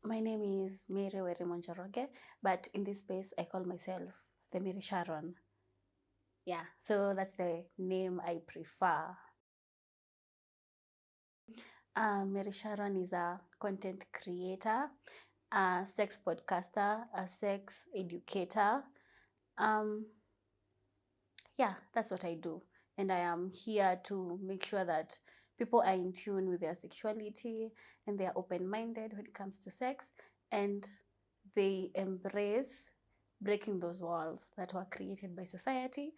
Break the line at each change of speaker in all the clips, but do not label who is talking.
My name is Mary Monjoroge, but in this space I call myself themarysharon. Yeah, so that's the name I prefer. Mary Sharon is a content creator, a sex podcaster, a sex educator. Um, yeah, that's what I do. And I am here to make sure that people are in tune with their sexuality and they are open minded when it comes to sex, and they embrace breaking those walls that were created by society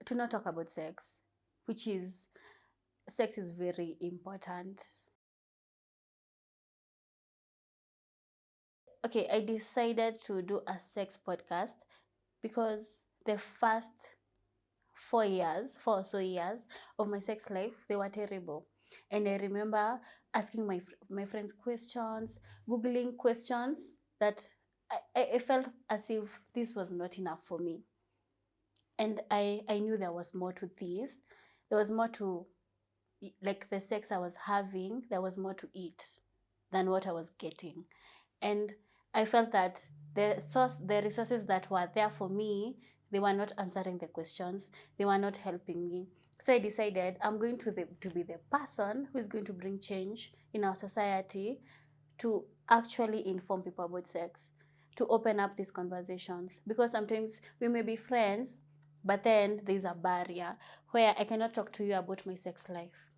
to not talk about sex, which is sex is very important. Okay, I decided to do a sex podcast because the first 4 years, 4 or so years of my sex life, they were terrible. And I remember asking my friends questions, Googling questions that I felt as if this was not enough for me. And I knew there was more to this. There was more to, like, the sex I was having, there was more to it than what I was getting. And I felt that the resources that were there for me, they were not answering the questions, they were not helping me. So I decided I'm going to be the person who is going to bring change in our society, to actually inform people about sex, to open up these conversations. Because sometimes we may be friends, but then there's a barrier where I cannot talk to you about my sex life.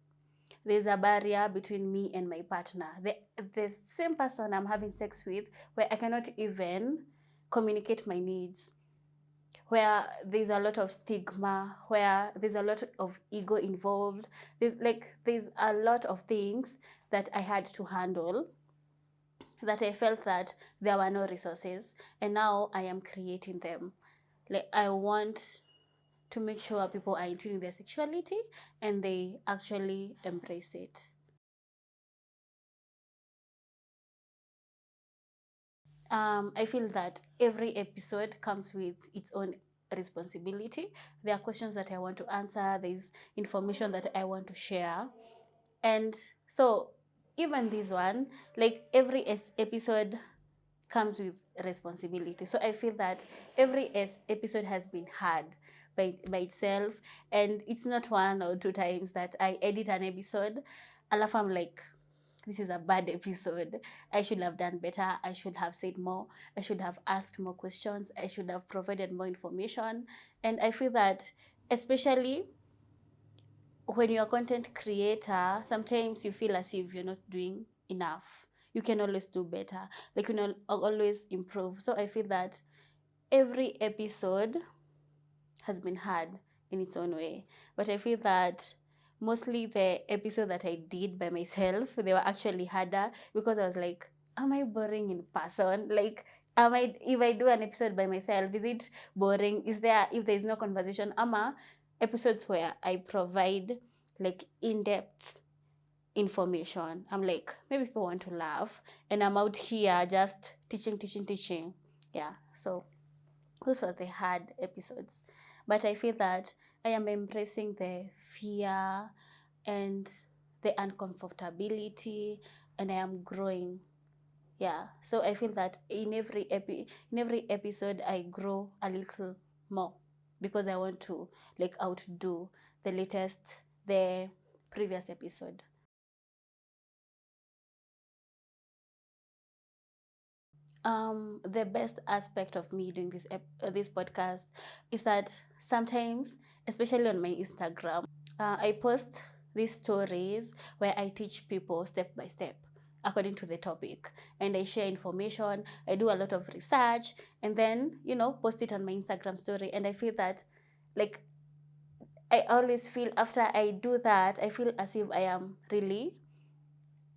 There's a barrier between me and my partner. The same person I'm having sex with, where I cannot even communicate my needs, where there's a lot of stigma, where there's a lot of ego involved. There's a lot of things that I had to handle, that I felt that there were no resources, and now I am creating them. Like, I want to make sure people are in tune with their sexuality and they actually embrace it. I feel that every episode comes with its own responsibility. There are questions that I want to answer, there's information that I want to share. And so, even this one, like, every episode comes with responsibility. So I feel that every episode has been had by itself, and it's not one or two times that I edit an episode, alafu I'm like, this is a bad episode. I should have done better. I should have said more. I should have asked more questions. I should have provided more information. And I feel that, especially when you're a content creator, sometimes you feel as if you're not doing enough. You can always do better. Like, you know, always improve. So I feel that every episode has been hard in its own way. But I feel that mostly the episode that I did by myself, they were actually harder, because I was like, am I boring in person? Like, if I do an episode by myself, is it boring? If there's no conversation? Episodes where I provide, like, in-depth information. I'm like, maybe people want to laugh, and I'm out here just teaching. Yeah. So those were the hard episodes. But I feel that I am embracing the fear and the uncomfortability, and I am growing. Yeah. So I feel that in every episode I grow a little more, because I want to, like, outdo the previous episode. The best aspect of me doing this podcast is that sometimes, especially on my Instagram, I post these stories where I teach people step by step according to the topic, and I share information. I do a lot of research, and then, post it on my Instagram story. And I feel that, like, I always feel after I do that, I feel as if I am really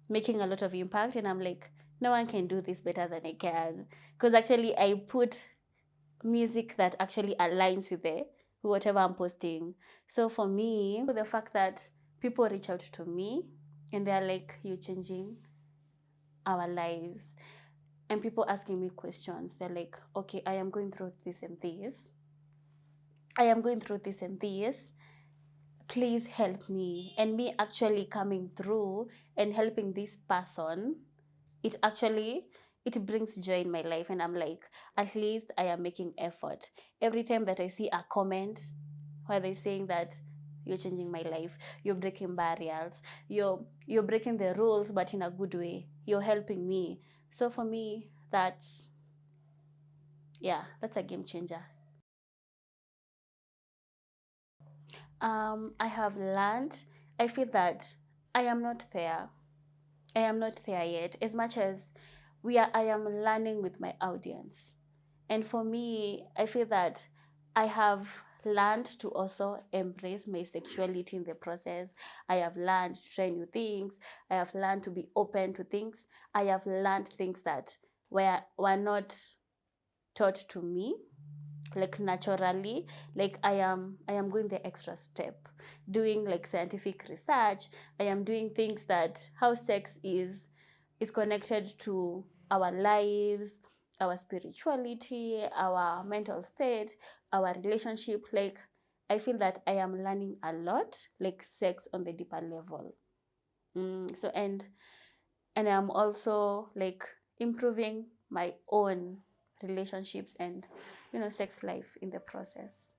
making a lot of impact, and I'm like, no one can do this better than I can, because actually I put music that actually aligns with the whatever I'm posting. So for me, the fact that people reach out to me and they're like, you're changing our lives, and people asking me questions, they're like, okay, I am going through this and this, please help me. And me actually coming through and helping this person, it actually it brings joy in my life, and I'm like, at least I am making effort. Every time that I see a comment where they're saying that you're changing my life, you're breaking barriers, you're breaking the rules, but in a good way, you're helping me. So for me, that's, yeah, that's a game changer. I have learned, I feel that I am not there. I am not there yet. As much as I am learning with my audience. And for me, I feel that I have learned to also embrace my sexuality in the process. I have learned to try new things. I have learned to be open to things. I have learned things that were not taught to me, like naturally. Like I am going the extra step, doing like scientific research. I am doing things that how sex is connected to our lives, our spirituality, our mental state, our relationship. Like I feel that I am learning a lot, like sex on the deeper level. So and I'm also like improving my own relationships and sex life in the process.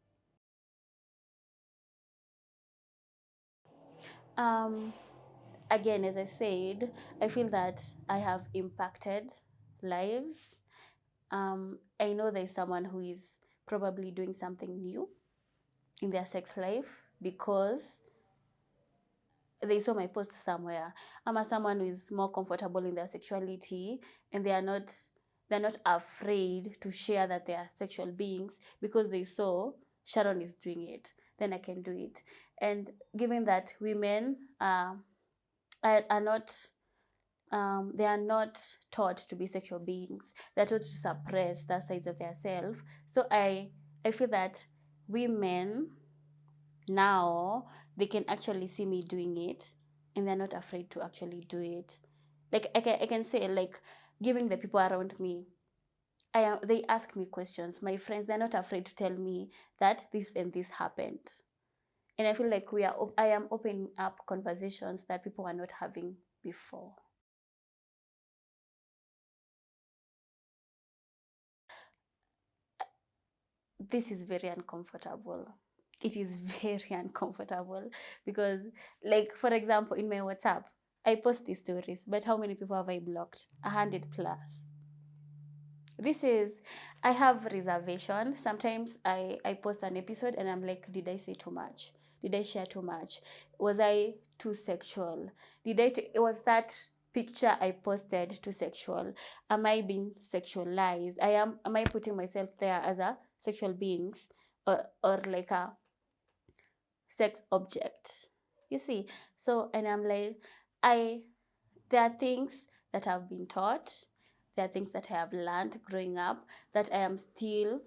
um Again, as I said, I feel that I have impacted lives. I know there's someone who is probably doing something new in their sex life because they saw my post somewhere. I'm a someone who is more comfortable in their sexuality, and they're not afraid to share that they are sexual beings because they saw Sharon is doing it, then I can do it. And given that women are not they are not taught to be sexual beings, they're taught to suppress that sides of their self. So I feel that women now, they can actually see me doing it, and they're not afraid to actually do it. Like I can say, like, giving the people around me, they ask me questions. My friends, they're not afraid to tell me that this and this happened. And I feel like I am opening up conversations that people were not having before. This is very uncomfortable. It is very uncomfortable because, like, for example, in my WhatsApp, I post these stories, but how many people have I blocked? 100 plus. This is, I have reservation. Sometimes I post an episode and I'm like, did I say too much? Did I share too much? Was I too sexual? Was that picture I posted too sexual? Am I being sexualized? Am I putting myself there as a sexual beings, or like a sex object? You see? So, and I'm like, I there are things that I've been taught, there are things that I have learned growing up, that I'm still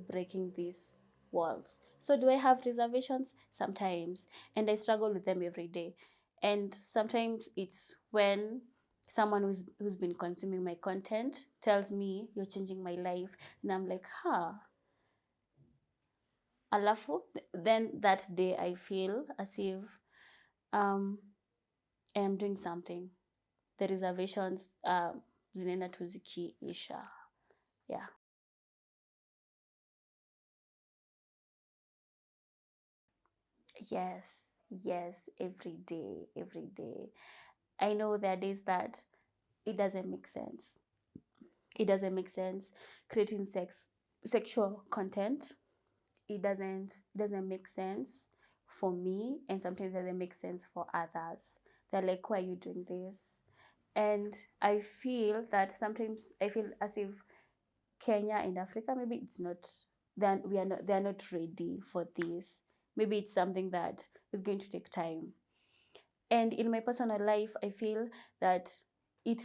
breaking these walls. So do I have reservations? Sometimes, and I struggle with them every day. And sometimes it's when someone who's been consuming my content tells me you're changing my life, and I'm like, alafu. Then that day I feel as if um I am doing something. The reservations zinaenda tu zikiisha. Yeah. Yes, yes, every day. I know there are days that it doesn't make sense. It doesn't make sense creating sexual content. It doesn't make sense for me, and sometimes it doesn't make sense for others. They're like, why are you doing this? And I feel that sometimes I feel as if Kenya and Africa, maybe it's not, then they're not ready for this. Maybe it's something that is going to take time. And in my personal life, I feel that it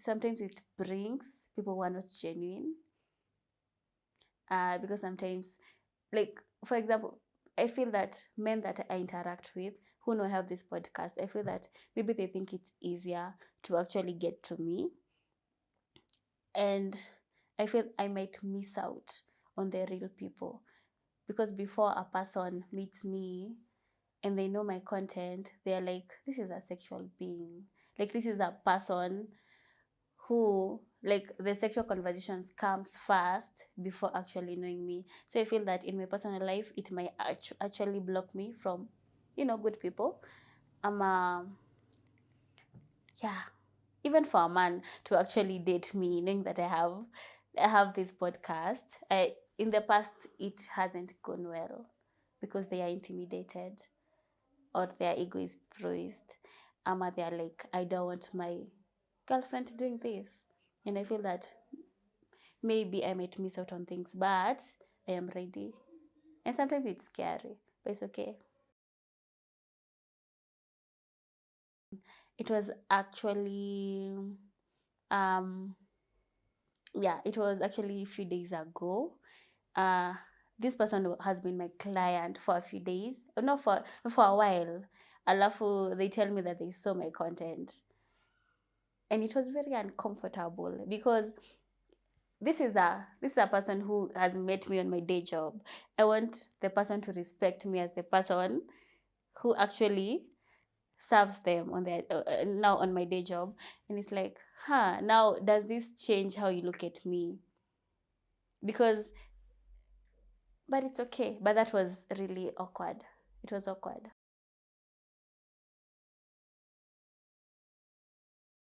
sometimes it brings people who are not genuine. Because sometimes, like, for example, I feel that men that I interact with who know I have this podcast, I feel that maybe they think it's easier to actually get to me, and I feel I might miss out on the real people, because before a person meets me and they know my content, they're like, this is a sexual being. Like, this is a person who, like, the sexual conversations comes first before actually knowing me. So I feel that in my personal life, it might actually block me from, good people. Yeah, even for a man to actually date me, knowing that I have this podcast. In the past, it hasn't gone well because they are intimidated or their ego is bruised. They're like, I don't want my girlfriend doing this. And I feel that maybe I might miss out on things, but I am ready. And sometimes it's scary, but it's okay. It was actually, um, yeah, it was actually a few days ago. Uh, this person has been my client for a few days, not for a while. Alafu, they tell me that they saw my content, and it was very uncomfortable because this is a person who has met me on my day job. I want the person to respect me as the person who actually serves them on their now on my day job. And it's like, now does this change how you look at me? Because, but it's okay. But that was really awkward. It was awkward.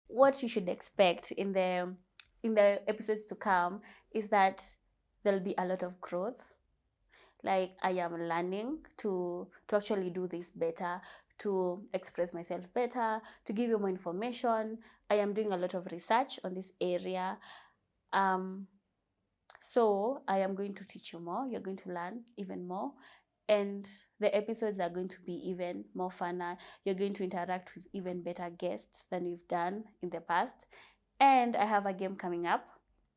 What you should expect in the episodes to come is that there'll be a lot of growth. Like, I am learning to actually do this better, to express myself better, to give you more information. I am doing a lot of research on this area. So I am going to teach you more. You're going to learn even more. And the episodes are going to be even more funner. You're going to interact with even better guests than we've done in the past. And I have a game coming up.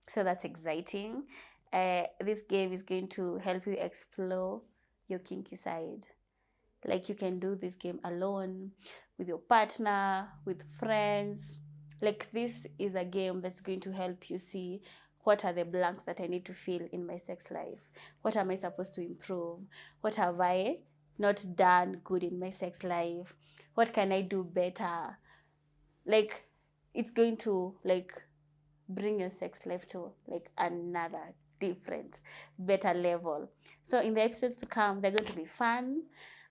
So that's exciting. This game is going to help you explore your kinky side. Like, you can do this game alone, with your partner, with friends. Like, this is a game that's going to help you see what are the blanks that I need to fill in my sex life. What am I supposed to improve? What have I not done good in my sex life? What can I do better? Like, it's going to, like, bring your sex life to, like, another different, better level. So in the episodes to come, they're going to be fun,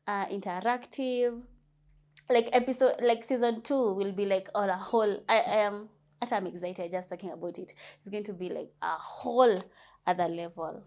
interactive. Like season 2 will be like on a whole. I am I'm excited just talking about it. It's going to be like a whole other level.